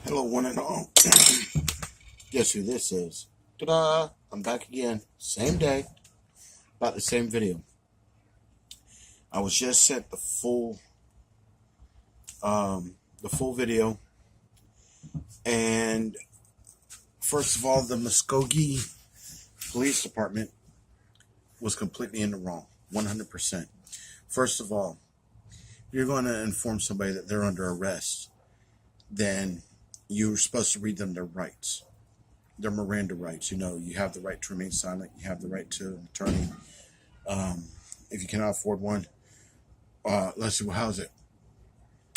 Hello, one and all. Guess who this is? Ta-da! I'm back again. Same day, about the same video. I was just sent the full video, and first of all, the Muskogee Police Department was completely in the wrong, 100%. First of all, if you're going to inform somebody that they're under arrest, then you're supposed to read them their rights, their Miranda rights. You know, you have the right to remain silent. You have the right to an attorney. If you cannot afford one, let's see, how's it?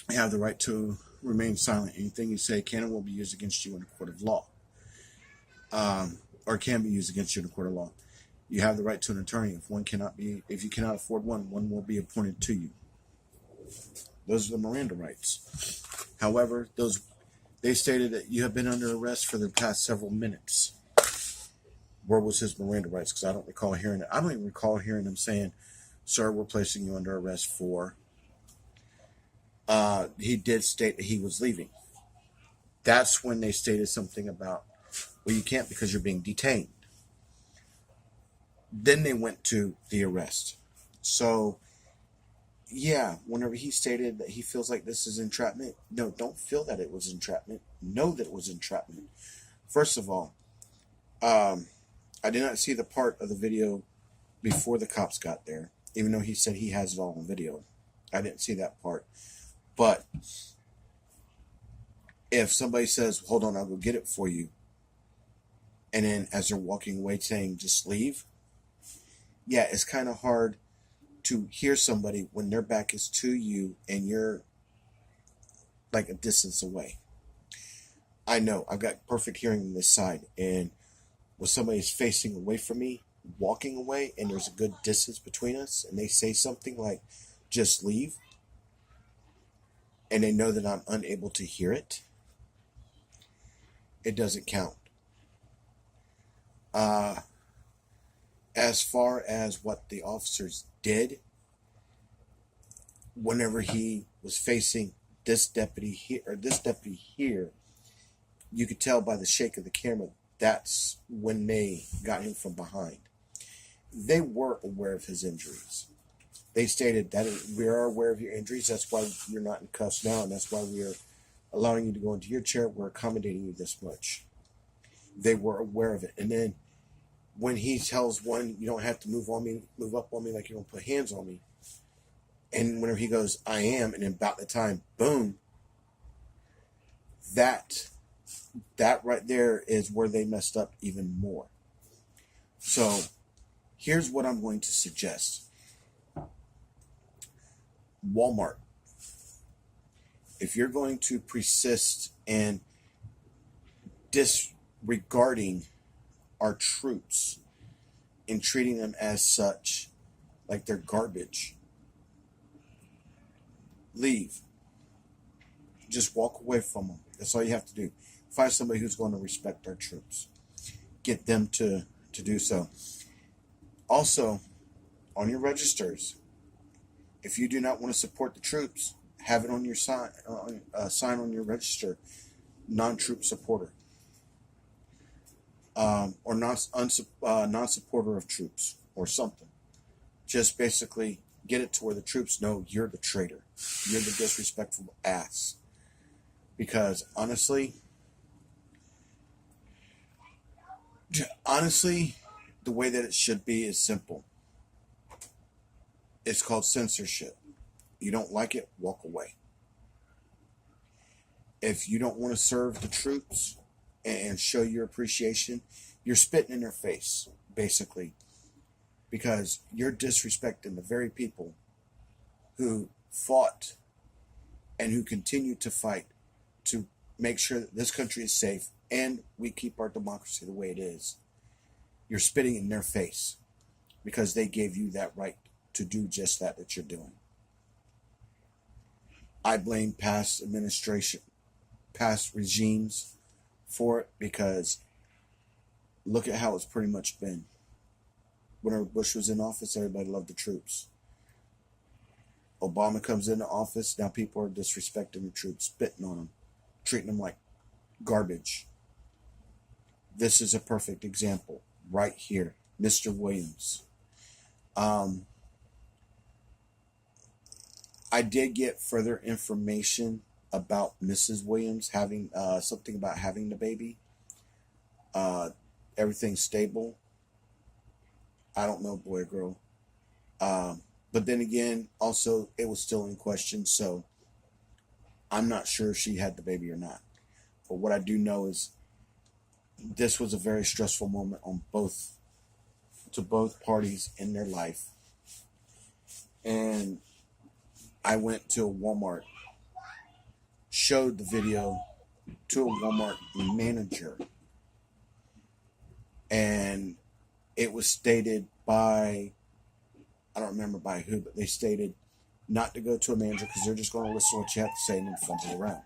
You have the right to remain silent. Anything you say can and will be used against you in a court of law, or can be used against you in a court of law. You have the right to an attorney. If you cannot afford one, one will be appointed to you. Those are the Miranda rights. However, they stated that you have been under arrest for the past several minutes. Where was his Miranda rights? Because I don't recall hearing it. I don't even recall hearing them saying, "Sir, we're placing you under arrest for." He did state that he was leaving. That's when they stated something about, well, you can't because you're being detained. Then they went to the arrest. So, yeah, whenever he stated that he feels like this is entrapment, no, don't feel that it was entrapment. Know that it was entrapment. First of all, I did not see the part of the video before the cops got there, even though he said he has it all on video. I didn't see that part. But if somebody says, hold on, I'll go get it for you, and then as they're walking away saying, just leave, yeah, it's kind of hard to hear somebody when their back is to you and you're like a distance away. I know, I've got perfect hearing on this side, and when somebody's facing away from me, walking away, and there's a good distance between us, and they say something like, just leave, and they know that I'm unable to hear it, it doesn't count. As far as what the officers did, whenever he was facing this deputy here, you could tell by the shake of the camera, that's when they got him from behind. They were aware of his injuries. They stated that we are aware of your injuries. That's why you're not in cuffs now, and that's why we are allowing you to go into your chair. We're accommodating you this much. They were aware of it. And then when he tells one, you don't have to move up on me like you're going to put hands on me. And whenever he goes, I am, and then about the time, boom, that right there is where they messed up even more. So here's what I'm going to suggest. Walmart, if you're going to persist in disregarding our troops and treating them as such, like they're garbage, leave. Just walk away from them. That's all you have to do. Find somebody who's going to respect our troops. Get them to do so. Also, on your registers, if you do not want to support the troops, have it on your sign on your register, non-troop supporter, or non-supporter of troops, or something. Just basically get it to where the troops know you're the traitor, you're the disrespectful ass. Because honestly, the way that it should be is simple. It's called censorship. You don't like it, walk away. If you don't want to serve the troops and show your appreciation, you're spitting in their face, basically, because you're disrespecting the very people who fought and who continue to fight to make sure that this country is safe and we keep our democracy the way it is. You're spitting in their face because they gave you that right to do just that you're doing. I blame past administration, past regimes for it, because look at how it's pretty much been. Whenever Bush was in office, everybody loved the troops. Obama comes into office, now people are disrespecting the troops, spitting on them, treating them like garbage. This is a perfect example right here. Mr. Williams. I did get further information about Mrs. Williams having something about having the baby. Everything's stable. I don't know, boy or girl. But then again, also, it was still in question, so I'm not sure if she had the baby or not. But what I do know is this was a very stressful moment on both parties in their life. And I went to a Walmart, showed the video to a Walmart manager, and it was stated by, I don't remember by who, but they stated not to go to a manager because they're just going to listen to what you have to say and then fumble around.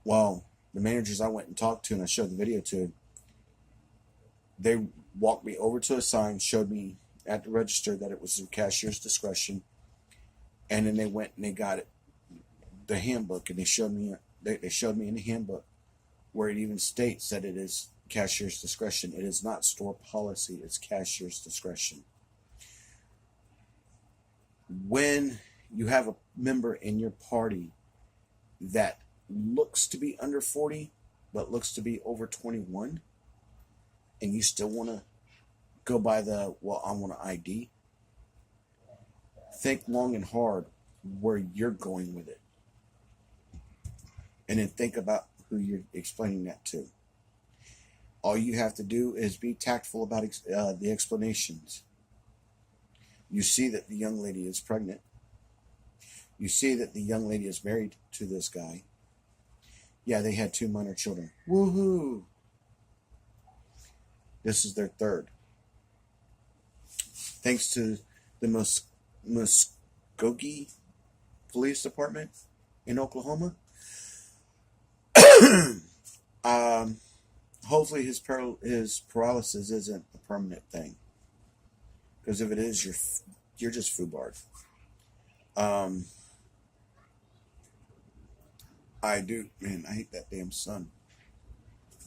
Well, the managers I went and talked to and I showed the video to, they walked me over to a sign, showed me at the register that it was the cashier's discretion, and then they went and they got it, the handbook, and they showed me in the handbook where it even states that it is cashier's discretion. It is not store policy, it's cashier's discretion. When you have a member in your party that looks to be under 40 but looks to be over 21, and you still want to go by the, well, I want an ID, think long and hard where you're going with it, and then think about who you're explaining that to. All you have to do is be tactful about the explanations. You see that the young lady is pregnant. You see that the young lady is married to this guy. Yeah, they had 2 minor children. Woohoo! This is their third. Thanks to the Muskogee Police Department in Oklahoma. Hopefully his paralysis isn't a permanent thing. Because if it is, you're just foobarred. I hate that damn sun.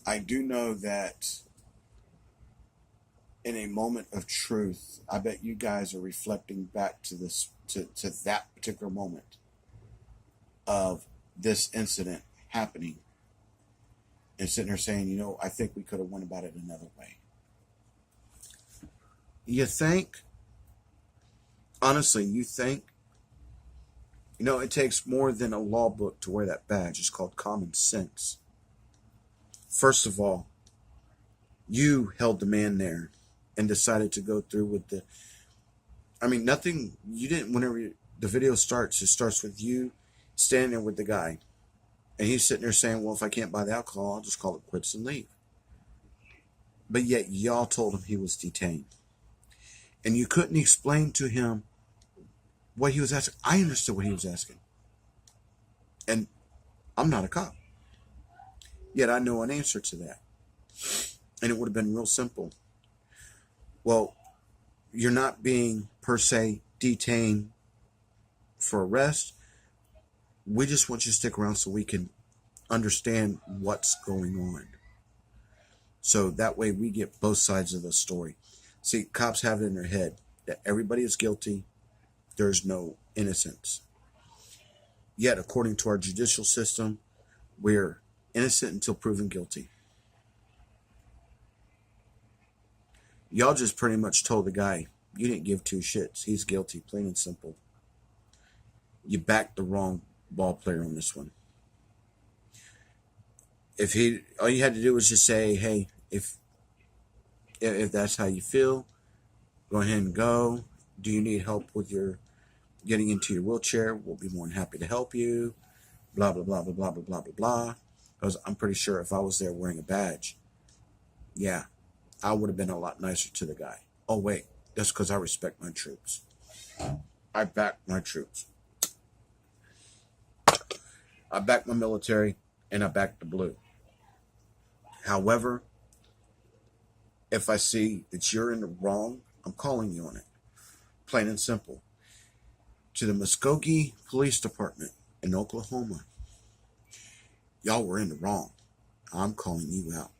I do know that in a moment of truth, I bet you guys are reflecting back to this, to that particular moment of this incident happening, and sitting there saying, I think we could have went about it another way. You think? Honestly, you think? It takes more than a law book to wear that badge. It's called common sense. First of all, you held the man there and decided to go through with whenever the video starts, it starts with you standing there with the guy. And he's sitting there saying, well, if I can't buy the alcohol, I'll just call it quits and leave. But yet y'all told him he was detained. And you couldn't explain to him what he was asking. I understood what he was asking. And I'm not a cop. Yet I know an answer to that. And it would have been real simple. Well, you're not being, per se, detained for arrest. We just want you to stick around so we can understand what's going on. So that way we get both sides of the story. See, cops have it in their head that everybody is guilty. There's no innocence. Yet, according to our judicial system, we're innocent until proven guilty. Y'all just pretty much told the guy, you didn't give 2 shits. He's guilty, plain and simple. You backed the wrong ball player on this one. All you had to do was just say, hey, if that's how you feel, go ahead and go. Do you need help with your getting into your wheelchair? We'll be more than happy to help you. Blah, blah, blah, blah, blah, blah, blah, blah, blah. Because I'm pretty sure if I was there wearing a badge, yeah, I would have been a lot nicer to the guy. Oh, wait, that's because I respect my troops. I back my troops. I back my military, and I back the blue. However, if I see that you're in the wrong, I'm calling you on it. Plain and simple. To the Muskogee Police Department in Oklahoma, y'all were in the wrong. I'm calling you out.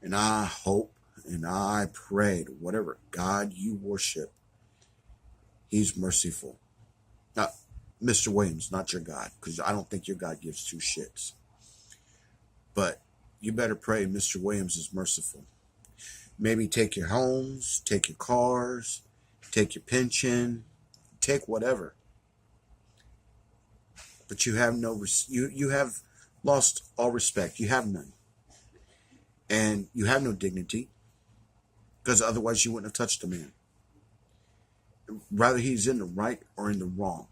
And I hope and I pray to whatever God you worship, He's merciful. Now, Mr. Williams, not your God, because I don't think your God gives two shits. But you better pray Mr. Williams is merciful. Maybe take your homes, take your cars, take your pension, take whatever. But you have you have lost all respect. You have none. And you have no dignity, because otherwise you wouldn't have touched a man. Rather he's in the right or in the wrong.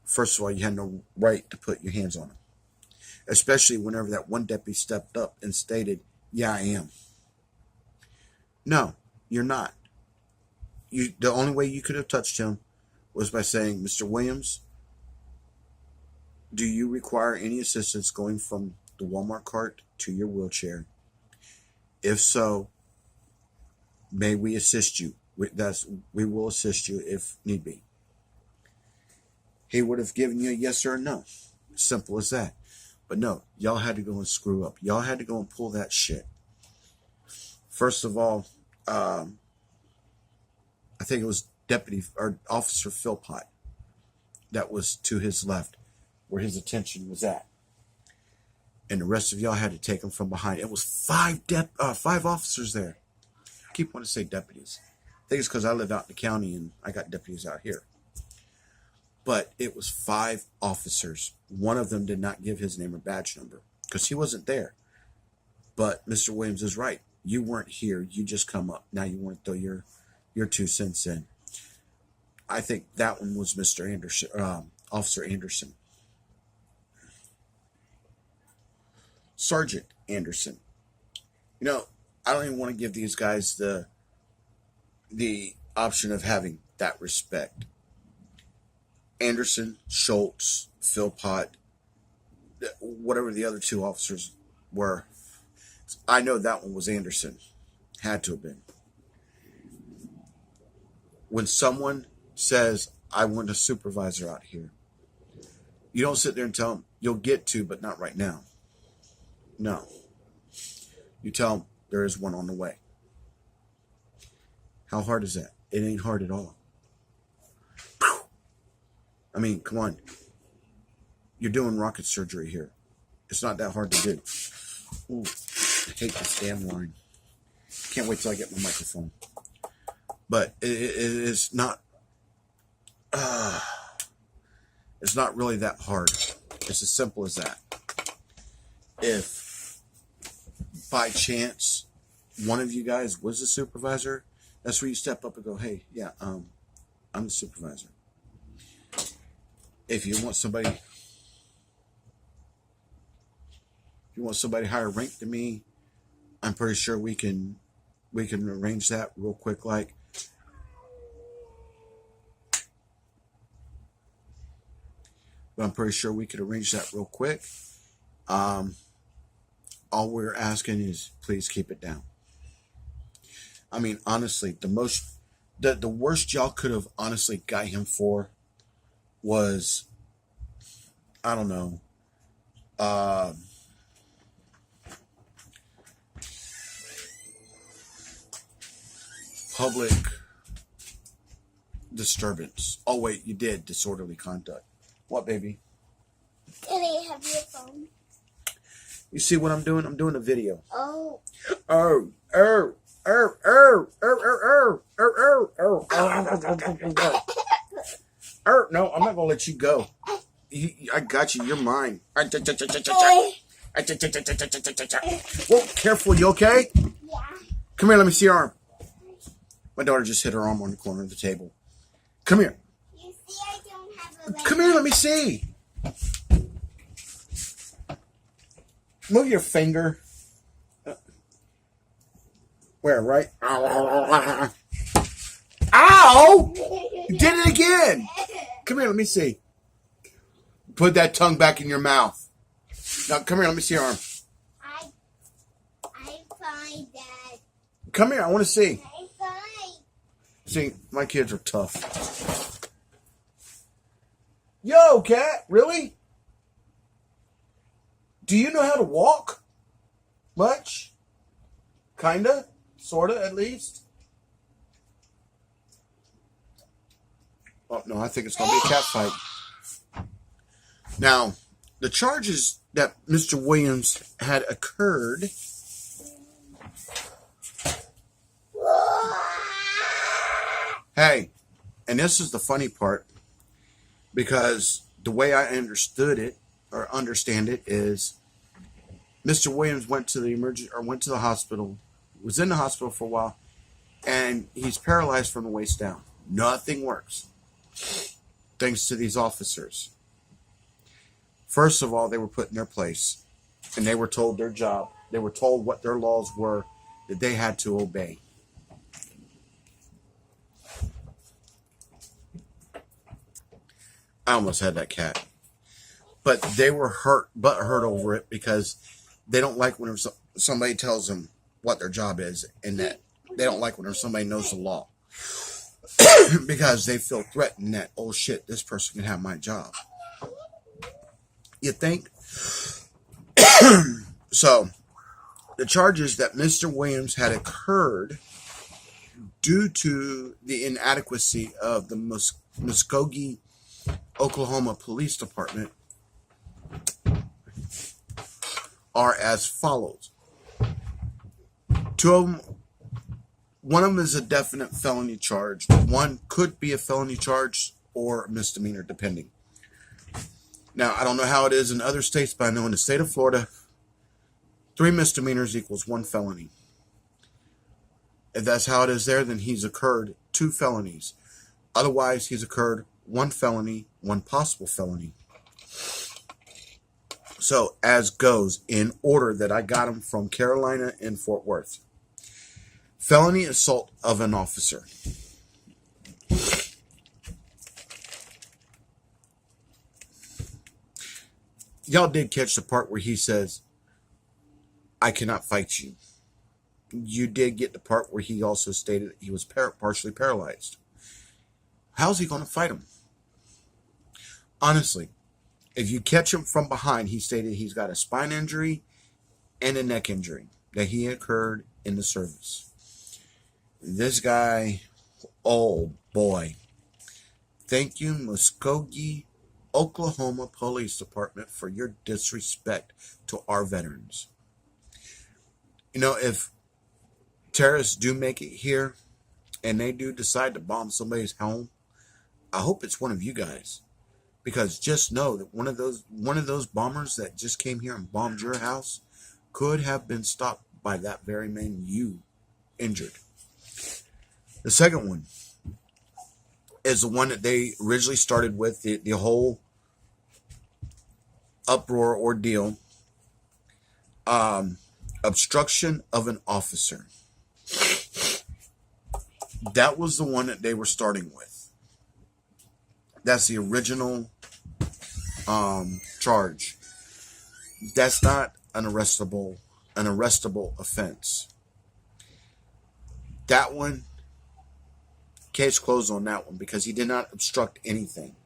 First of all, you had no right to put your hands on him. Especially whenever that one deputy stepped up and stated, yeah, I am. No, you're not. The only way you could have touched him was by saying, Mr. Williams, do you require any assistance going from the Walmart cart to your wheelchair? If so, may we assist you? We will assist you if need be. He would have given you a yes or a no. Simple as that. But no, y'all had to go and screw up. Y'all had to go and pull that shit. First of all, I think it was Deputy or Officer Philpott that was to his left, where his attention was at. And the rest of y'all had to take him from behind. It was five officers there. I keep wanting to say deputies. I think it's because I live out in the county and I got deputies out here. But it was 5 officers. One of them did not give his name or badge number because he wasn't there. But Mr. Williams is right. You weren't here. You just come up. Now you want to throw your 2 cents in. I think that one was Mr. Anderson, Officer Anderson. Sergeant Anderson. You know, I don't even want to give these guys the option of having that respect. Anderson, Schultz, Philpott, whatever the other 2 officers were. I know that one was Anderson. Had to have been. When someone says, I want a supervisor out here, you don't sit there and tell them, you'll get to, but not right now. No. You tell them, there is one on the way. How hard is that? It ain't hard at all. I mean, come on. You're doing rocket surgery here. It's not that hard to do. Ooh, I hate this damn line. Can't wait till I get my microphone. But it's not. It's not really that hard. It's as simple as that. If by chance one of you guys was a supervisor, that's where you step up and go, hey, yeah, I'm the supervisor. If you want somebody higher ranked than me, I'm pretty sure we can arrange that real quick. Like, but I'm pretty sure we could arrange that real quick. All we're asking is please keep it down. I mean, honestly, the worst y'all could have honestly got him for was, I don't know, public disturbance. Oh, wait, you did disorderly conduct. What, baby? Can I have your phone? You see what I'm doing? I'm doing a video. Oh. No, I'm not gonna let you go. I got you. You're mine. Whoa, careful. You okay? Yeah. Come here. Let me see your arm. My daughter just hit her arm on the corner of the table. Come here. You see, I don't have a leg. Come here. Let me see. Move your finger. Where, right? Ow! You did it again. Come here, let me see. Put that tongue back in your mouth. Now, come here, let me see your arm. I find that. Come here, I want to see. I find. See, my kids are tough. Yo, cat, really? Do you know how to walk? Much? Kinda? Sorta, at least? Oh, no, I think it's going to be a cat fight. Now, the charges that Mr. Williams had occurred... Hey, and this is the funny part, because the way I understood it, or understand it, is Mr. Williams went to the hospital, was in the hospital for a while, and he's paralyzed from the waist down. Nothing works, thanks to these officers. First of all, they were put in their place, and they were told their job. They were told what their laws were that they had to obey. I almost had that cat. But they were hurt over it, because they don't like when somebody tells them what their job is, and that they don't like when somebody knows the law. Because they feel threatened that, oh shit, this person can have my job. You think? So, the charges that Mr. Williams had occurred due to the inadequacy of the Muskogee, Oklahoma Police Department are as follows. One of them is a definite felony charge. One could be a felony charge or a misdemeanor, depending. Now, I don't know how it is in other states, but I know in the state of Florida, 3 misdemeanors equals 1 felony. If that's how it is there, then he's occurred 2 felonies. Otherwise, he's occurred 1 felony, 1 possible felony. So, as goes, in order that I got him from Carolina and Fort Worth. Felony assault of an officer. Y'all did catch the part where he says, I cannot fight you. You did get the part where he also stated he was partially paralyzed. How's he going to fight him? Honestly, if you catch him from behind, he stated he's got a spine injury and a neck injury that he incurred in the service. This guy, oh boy. Thank you, Muskogee, Oklahoma Police Department, for your disrespect to our veterans. You know, if terrorists do make it here and they do decide to bomb somebody's home, I hope it's one of you guys. Because just know that one of those bombers that just came here and bombed your house could have been stopped by that very man you injured. The second one is the one that they originally started with, the whole uproar ordeal. Obstruction of an officer. That was the one that they were starting with. That's the original charge. That's not an arrestable offense. That one, case closed on that one, because he did not obstruct anything.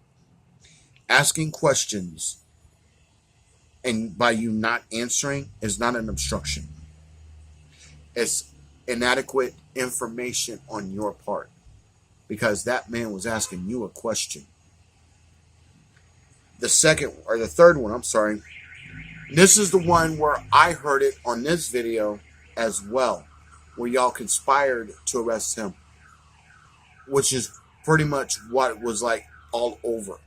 Asking questions and by you not answering is not an obstruction. It's inadequate information on your part, because that man was asking you a question. The third one, I'm sorry. This is the one where I heard it on this video as well, where y'all conspired to arrest him, which is pretty much what it was like all over.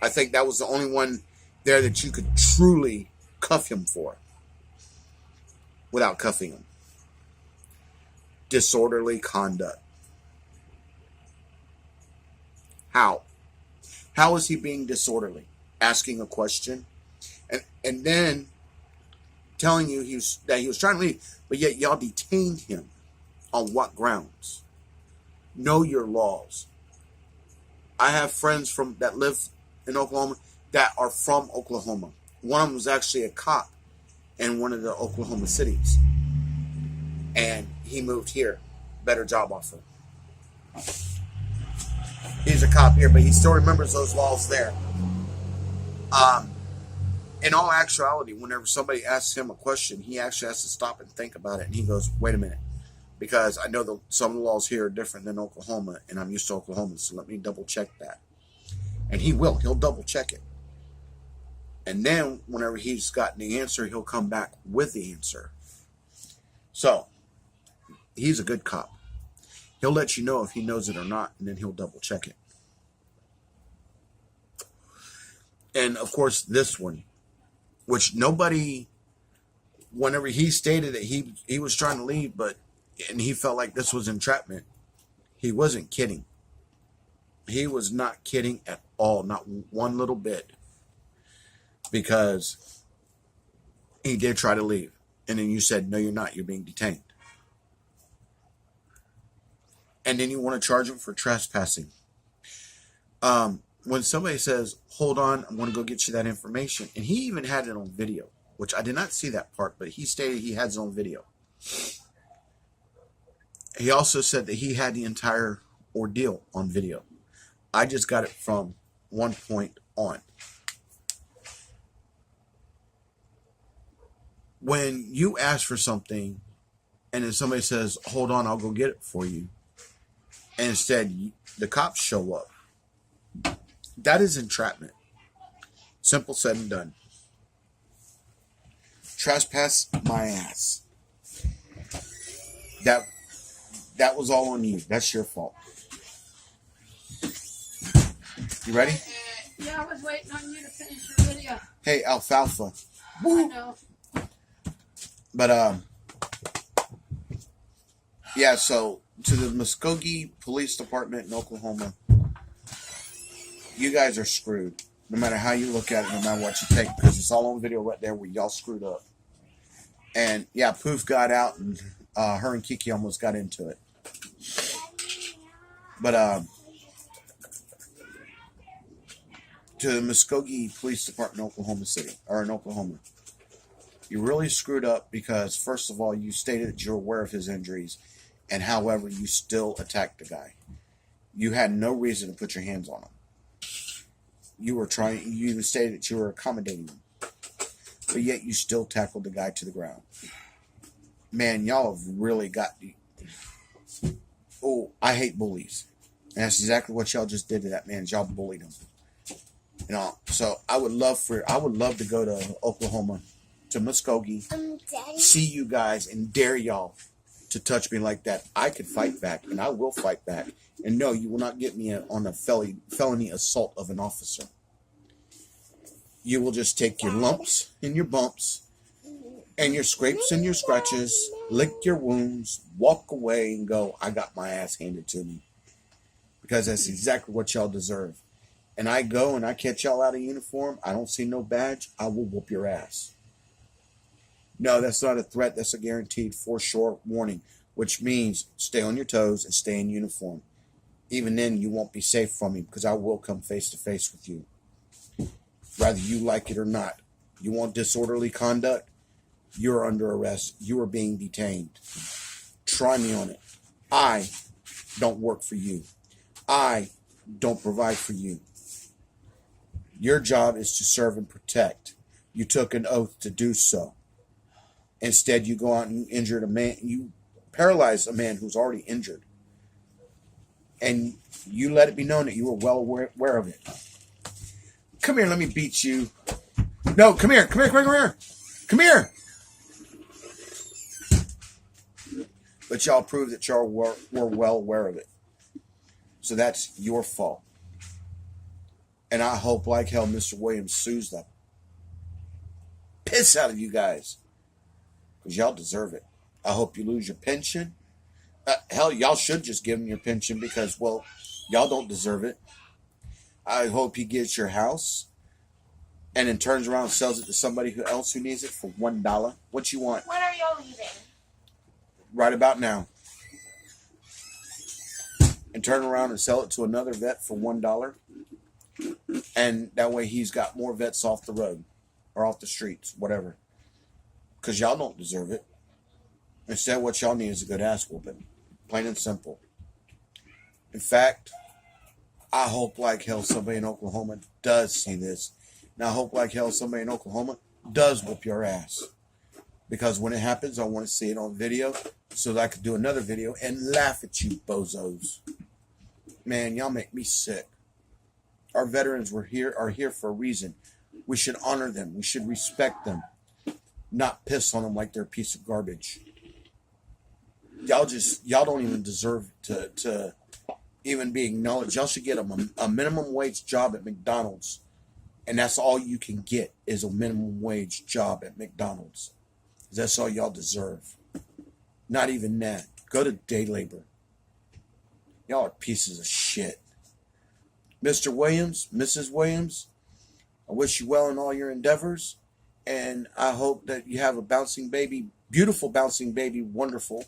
I think that was the only one there that you could truly cuff him for without cuffing him. Disorderly conduct. How? How is he being disorderly? Asking a question and then telling you that he was trying to leave, but yet y'all detained him. On what grounds? Know your laws. I have friends that live in Oklahoma that are from Oklahoma. One of them was actually a cop in one of the Oklahoma cities. And he moved here. Better job offer. He's a cop here, but he still remembers those laws there. in all actuality, whenever somebody asks him a question, he actually has to stop and think about it. And he goes, wait a minute, because I know some of the laws here are different than Oklahoma, and I'm used to Oklahoma, so let me double check that. And he'll double check it. And then whenever he's gotten the answer, he'll come back with the answer. So he's a good cop. He'll let you know if he knows it or not, and then he'll double check it. And of course, this one, which nobody, whenever he stated that he was trying to leave, and he felt like this was entrapment, he wasn't kidding. He was not kidding at all, not one little bit, because he did try to leave. And then you said, no, you're not, you're being detained. And then you want to charge him for trespassing. When somebody says, hold on, I'm going to go get you that information. And he even had it on video, which I did not see that part, but he stated he had it on video. He also said that he had the entire ordeal on video. I just got it from one point on. When you ask for something and then somebody says, hold on, I'll go get it for you, and instead the cops show up, that is entrapment. Simple said and done. Trespass my ass. That was all on you. That's your fault. You ready? Yeah, I was waiting on you to finish your video. Hey, alfalfa. I know. But yeah, so to the Muskogee Police Department in Oklahoma, you guys are screwed. No matter how you look at it, no matter what you take, because it's all on video right there where y'all screwed up. And yeah, Poof got out, and her and Kiki almost got into it. But to the Muskogee Police Department in Oklahoma City, or in Oklahoma, you really screwed up because, first of all, you stated that you're aware of his injuries, and however, you still attacked the guy. You had no reason to put your hands on him. You stated that you were accommodating him, but yet you still tackled the guy to the ground. Man, y'all have really got... Oh, I hate bullies. And that's exactly what y'all just did to that man. Y'all bullied him. You know, so I would love to go to Oklahoma, to Muskogee, see you guys, and dare y'all to touch me like that. I could fight back, and I will fight back. And no, you will not get me on a felony assault of an officer. You will just take your lumps and your bumps and your scrapes and your scratches, lick your wounds, walk away and go, I got my ass handed to me. Because that's exactly what y'all deserve. And I go and I catch y'all out of uniform, I don't see no badge, I will whoop your ass. No, that's not a threat. That's a guaranteed for sure warning, which means stay on your toes and stay in uniform. Even then, you won't be safe from me because I will come face to face with you. Whether you like it or not. You want disorderly conduct? You're under arrest. You are being detained. Try me on it. I don't work for you. I don't provide for you. Your job is to serve and protect. You took an oath to do so. Instead, you go out and injured a man. You paralyzed a man who's already injured. And you let it be known that you were well aware of it. Come here, let me beat you. No, come here. Come here. But y'all proved that y'all were well aware of it. So that's your fault. And I hope like hell Mr. Williams sues the piss out of you guys. Because y'all deserve it. I hope you lose your pension. Hell, y'all should just give him your pension because, well, y'all don't deserve it. I hope he gets your house and then turns around and sells it to somebody else who needs it for $1. What you want? When are y'all leaving? Right about now. And turn around and sell it to another vet for $1. And that way he's got more vets off the road or off the streets, whatever. Because y'all don't deserve it. Instead, what y'all need is a good ass whooping. Plain and simple. In fact, I hope like hell somebody in Oklahoma does see this. And I hope like hell somebody in Oklahoma does whoop your ass. Because when it happens, I want to see it on video so that I could do another video and laugh at you bozos. Man, y'all make me sick. Our veterans are here for a reason. We should honor them. We should respect them. Not piss on them like they're a piece of garbage. Y'all don't even deserve to even be acknowledged. Y'all should get a minimum wage job at McDonald's. And that's all you can get is a minimum wage job at McDonald's. That's all y'all deserve. Not even that. Go to day labor. Y'all are pieces of shit. Mr. Williams, Mrs. Williams, I wish you well in all your endeavors. And I hope that you have a bouncing baby, beautiful bouncing baby, wonderful.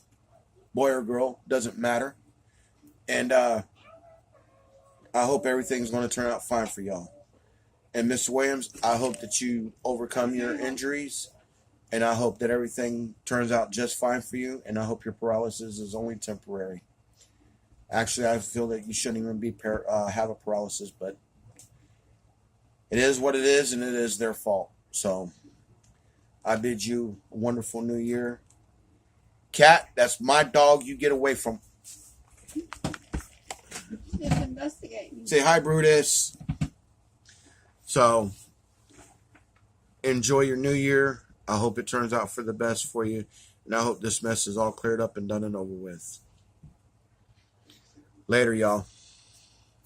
Boy or girl, doesn't matter. And I hope everything's going to turn out fine for y'all. And Mr. Williams, I hope that you overcome your injuries. And I hope that everything turns out just fine for you. And I hope your paralysis is only temporary. Actually, I feel that you shouldn't even have a paralysis. But it is what it is, and it is their fault. So I bid you a wonderful new year. Cat, that's my dog you get away from. She's investigating. Say hi, Brutus. So enjoy your new year. I hope it turns out for the best for you. And I hope this mess is all cleared up and done and over with. Later, y'all.